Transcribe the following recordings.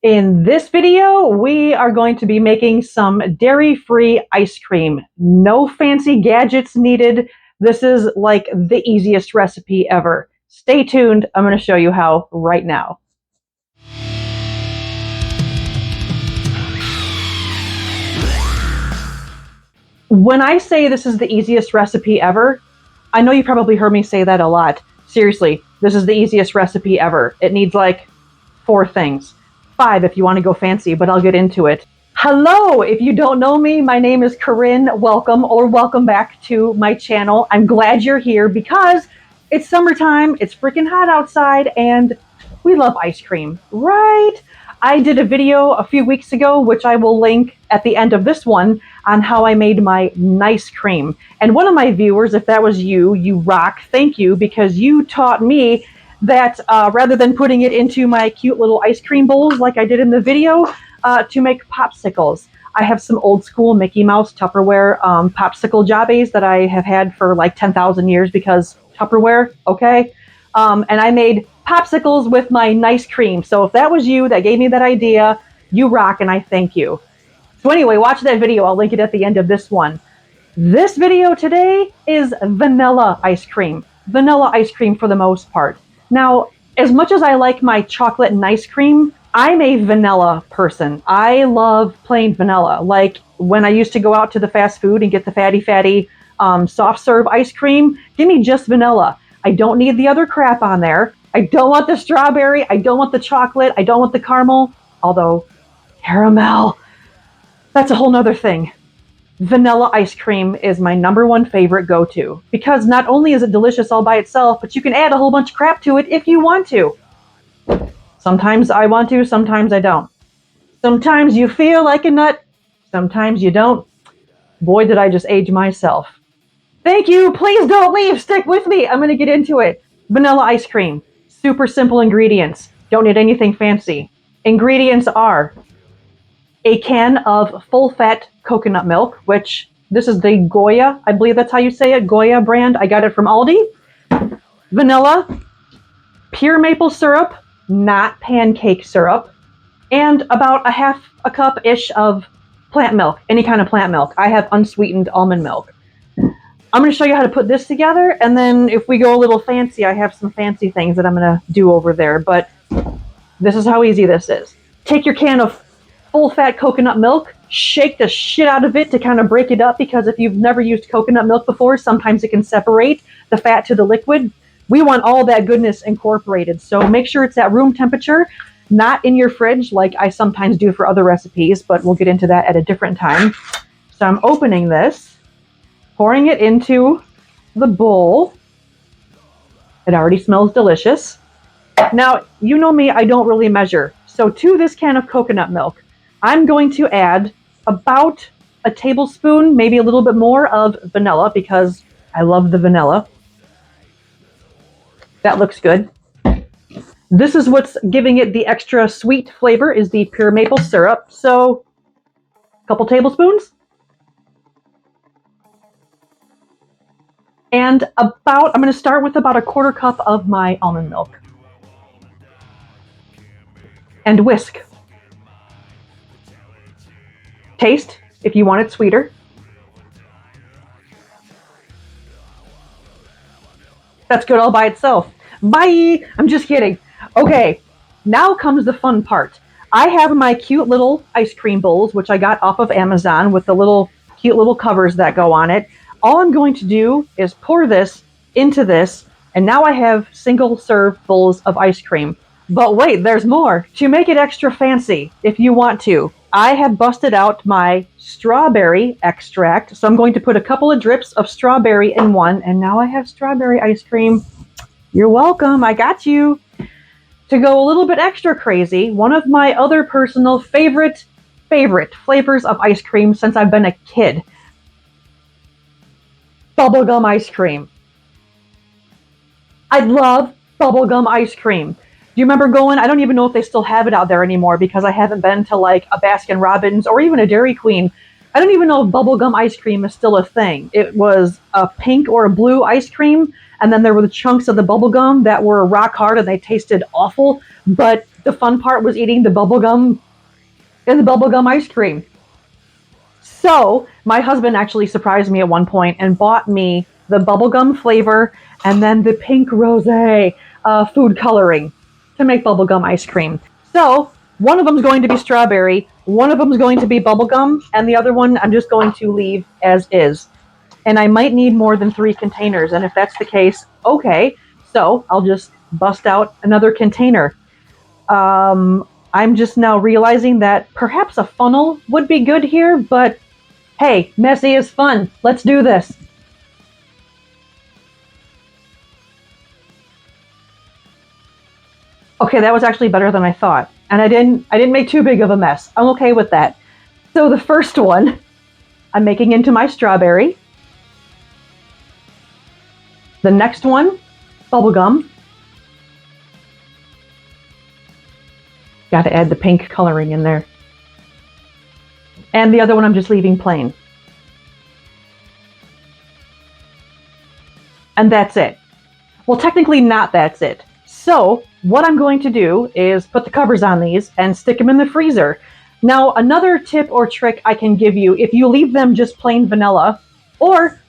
In this video, we are going to be making some dairy-free ice cream. No fancy gadgets needed. This is like the easiest recipe ever. Stay tuned. I'm going to show you how right now. When I say this is the easiest recipe ever, I know you probably heard me say that a lot. Seriously, this is the easiest recipe ever. It needs like 4 things. 5 if you want to go fancy, but I'll get into it. Hello! If you don't know me, my name is Corinne. Welcome back to my channel. I'm glad you're here because it's summertime, it's freaking hot outside, and we love ice cream, right? I did a video a few weeks ago, which I will link at the end of this one, on how I made my nice cream. And one of my viewers, if that was you, you rock, thank you, because you taught me that rather than putting it into my cute little ice cream bowls like I did in the video, to make popsicles. I have some old school Mickey Mouse Tupperware popsicle jobbies that I have had for like 10,000 years because Tupperware, okay? And I made popsicles with my nice cream. So if that was you that gave me that idea, you rock and I thank you. So anyway, watch that video. I'll link it at the end of this one. This video today is vanilla ice cream. Vanilla ice cream for the most part. Now, as much as I like my chocolate and ice cream, I'm a vanilla person. I love plain vanilla. Like when I used to go out to the fast food and get the fatty soft serve ice cream, give me just vanilla. I don't need the other crap on there. I don't want the strawberry. I don't want the chocolate. I don't want the caramel. Although, caramel, that's a whole nother thing. Vanilla ice cream is my #1 favorite go-to because not only is it delicious all by itself, but you can add a whole bunch of crap to it if you want to. Sometimes I want to, sometimes I don't. Sometimes you feel like a nut, sometimes you don't. Boy, did I just age myself. Thank you, please don't leave, stick with me, I'm gonna get into it. Vanilla ice cream, super simple ingredients, don't need anything fancy. Ingredients are a can of full-fat coconut milk, which this is the Goya, I believe that's how you say it, Goya brand. I got it from Aldi. Vanilla, pure maple syrup, not pancake syrup, and about a cup-ish of plant milk, any kind of plant milk. I have unsweetened almond milk. I'm going to show you how to put this together, and then if we go a little fancy, I have some fancy things that I'm going to do over there, but this is how easy this is. Take your can of full-fat coconut milk, shake the shit out of it to kind of break it up, because if you've never used coconut milk before, sometimes it can separate the fat to the liquid. We want all that goodness incorporated, so make sure it's at room temperature, not in your fridge like I sometimes do for other recipes, but we'll get into that at a different time. So I'm opening this, pouring it into the bowl. It already smells delicious. Now, you know me, I don't really measure. So to this can of coconut milk, I'm going to add about a tablespoon, maybe a little bit more of vanilla because I love the vanilla. That looks good. This is what's giving it the extra sweet flavor is the pure maple syrup. So a couple tablespoons. And I'm going to start with about a 1/4 cup of my almond milk. And whisk. Taste, if you want it sweeter. That's good all by itself. Bye! I'm just kidding. Okay, now comes the fun part. I have my cute little ice cream bowls, which I got off of Amazon with the little cute little covers that go on it. All I'm going to do is pour this into this, and now I have single serve bowls of ice cream. But wait, there's more. To make it extra fancy, if you want to, I have busted out my strawberry extract. So I'm going to put a couple of drips of strawberry in one, and now I have strawberry ice cream. You're welcome, I got you. To go a little bit extra crazy, one of my other personal favorite flavors of ice cream since I've been a kid. Bubblegum ice cream. I love bubblegum ice cream. Do you remember going, I don't even know if they still have it out there anymore because I haven't been to like a Baskin Robbins or even a Dairy Queen. I don't even know if bubblegum ice cream is still a thing. It was a pink or a blue ice cream. And then there were the chunks of the bubble gum that were rock hard and they tasted awful. But the fun part was eating the bubble gum in the bubblegum ice cream. So my husband actually surprised me at one point and bought me the bubblegum flavor and then the pink rosé food coloring to make bubblegum ice cream. So one of them is going to be strawberry, one of them is going to be bubblegum, and the other one I'm just going to leave as is. And I might need more than 3 containers, and if that's the case, okay. So I'll just bust out another container. I'm just now realizing that perhaps a funnel would be good here, but hey, messy is fun. Let's do this. Okay, that was actually better than I thought. And I didn't make too big of a mess. I'm okay with that. So the first one, I'm making into my strawberry. The next one, bubblegum. Got to add the pink coloring in there. And the other one I'm just leaving plain. And that's it. Well, technically not that's it. So what I'm going to do is put the covers on these and stick them in the freezer. Now, another tip or trick I can give you, if you leave them just plain vanilla, or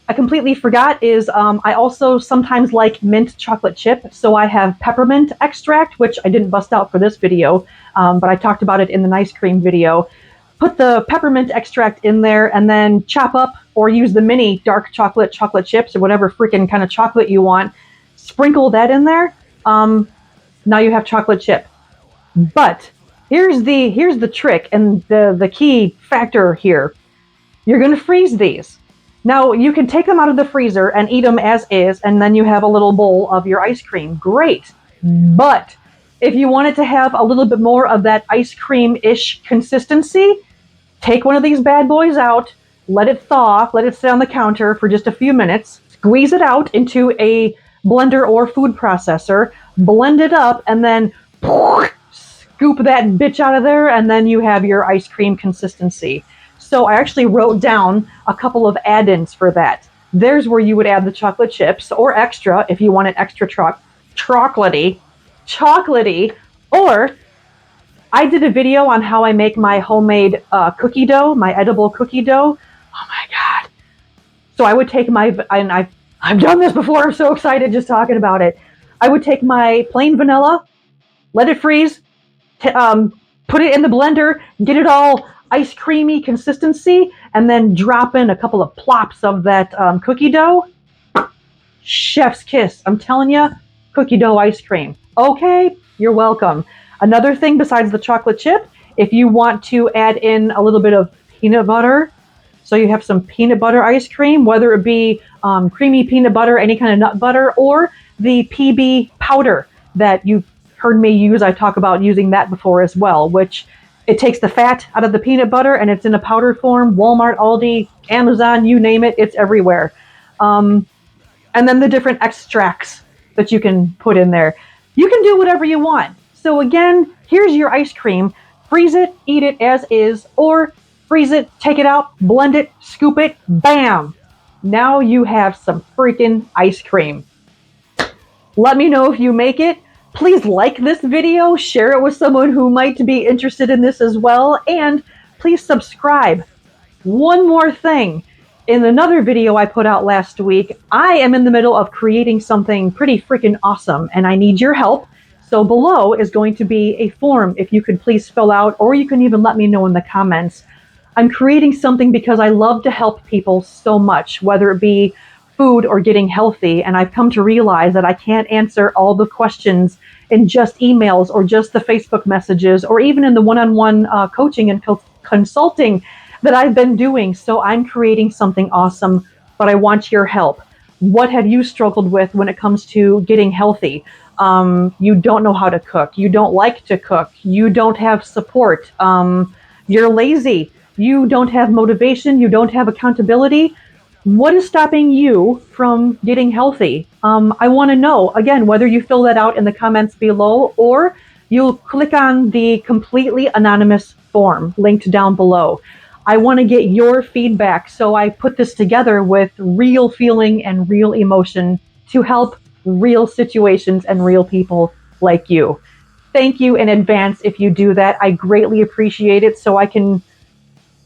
I completely forgot, is I also sometimes like mint chocolate chip. So I have peppermint extract, which I didn't bust out for this video, but I talked about it in the ice cream video. Put the peppermint extract in there and then chop up or use the mini dark chocolate chips or whatever freaking kind of chocolate you want. Sprinkle that in there. Now you have chocolate chip. But here's the trick and the key factor here. You're going to freeze these. Now you can take them out of the freezer and eat them as is, and then you have a little bowl of your ice cream. Great. But if you want it to have a little bit more of that ice cream-ish consistency, take one of these bad boys out, let it thaw, let it sit on the counter for just a few minutes, squeeze it out into a blender or food processor, blend it up, and then scoop that bitch out of there, and then you have your ice cream consistency. So I actually wrote down a couple of add-ins for that. There's where you would add the chocolate chips, or extra if you want it extra chocolatey, or I did a video on how I make my homemade cookie dough, my edible cookie dough. Oh my God. So I would take and I've done this before, I'm so excited just talking about it. I would take my plain vanilla, let it freeze, put it in the blender, get it all ice creamy consistency, and then drop in a couple of plops of that cookie dough. Chef's kiss. I'm telling you, cookie dough ice cream. Okay, you're welcome. Another thing besides the chocolate chip, if you want to add in a little bit of peanut butter, so you have some peanut butter ice cream, whether it be creamy peanut butter, any kind of nut butter, or the PB powder that you've heard me use. I talk about using that before as well, which it takes the fat out of the peanut butter and it's in a powder form. Walmart, Aldi, Amazon, you name it, it's everywhere. And then the different extracts that you can put in there. You can do whatever you want. So again, here's your ice cream. Freeze it, eat it as is, or freeze it, take it out, blend it, scoop it, bam! Now you have some freaking ice cream. Let me know if you make it. Please like this video, share it with someone who might be interested in this as well, and please subscribe. One more thing. In another video I put out last week, I am in the middle of creating something pretty freaking awesome, and I need your help. So below is going to be a form if you could please fill out, or you can even let me know in the comments. I'm creating something because I love to help people so much, whether it be food or getting healthy, and I've come to realize that I can't answer all the questions in just emails or just the Facebook messages or even in the one-on-one coaching and consulting that I've been doing. So I'm creating something awesome, but I want your help. What have you struggled with when it comes to getting healthy? You don't know how to cook. You don't like to cook. You don't have support. You're lazy. You don't have motivation. You don't have accountability. What is stopping you from getting healthy? I want to know, again, whether you fill that out in the comments below or you'll click on the completely anonymous form linked down below. I want to get your feedback, so I put this together with real feeling and real emotion to help real situations and real people like you. Thank you in advance if you do that. I greatly appreciate it, so I can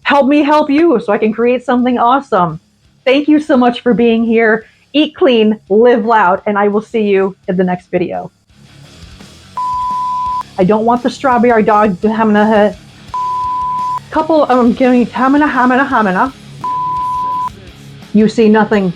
help me help you, so I can create something awesome. Thank you so much for being here. Eat clean, live loud, and I will see you in the next video. I don't want the strawberry dog to hamina. Couple, I'm giving hamina. You see nothing.